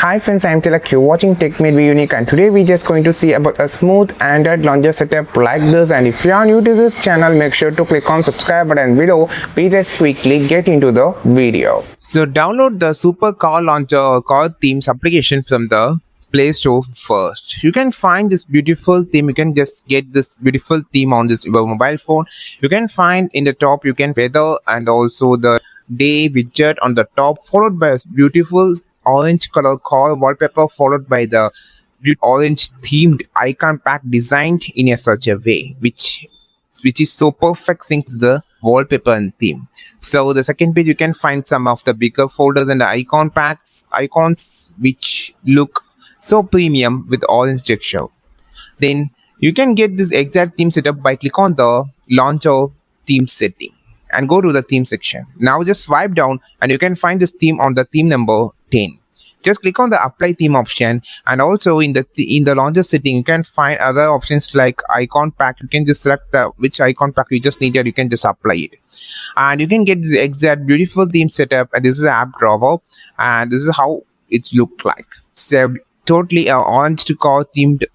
Hi friends, I am Tilak. You're watching Tech Made Be Unique, and today we're just going to see about a smooth Android launcher setup like this. And if you are new to this channel, make sure to click on subscribe button below. We just quickly get into the video. So download the Super Car Launcher or Car Themes application from the Play Store first. You can find this beautiful theme. You can just get this beautiful theme on this your mobile phone. You can find in the top you can weather and also the day widget on the top, followed by a beautiful orange color car wallpaper, followed by the orange themed icon pack designed in a such a way which is so perfect sync to the wallpaper and theme. So the second page you can find some of the bigger folders and the icons which look so premium with orange texture. Then you can get this exact theme setup by click on the launcher theme setting and go to the theme section. Now just swipe down and you can find this theme on the theme number 10. Just click on the apply theme option, and also in the launcher setting you can find other options like icon pack. You can just select which icon pack you just needed. You can just apply it, and you can get the exact beautiful theme setup. And this is app drawer, and this is how it look like. It's a totally orange to car themed,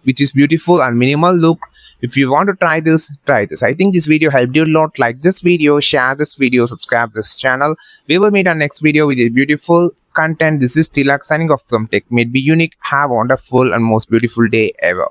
which is beautiful and minimal look. If you want to try this, try this. I think this video helped you a lot. Like this video, share this video, subscribe this channel. We will meet our next video with a beautiful content. This is Tilak signing off from Tech Made Be Unique. Have a wonderful and most beautiful day ever.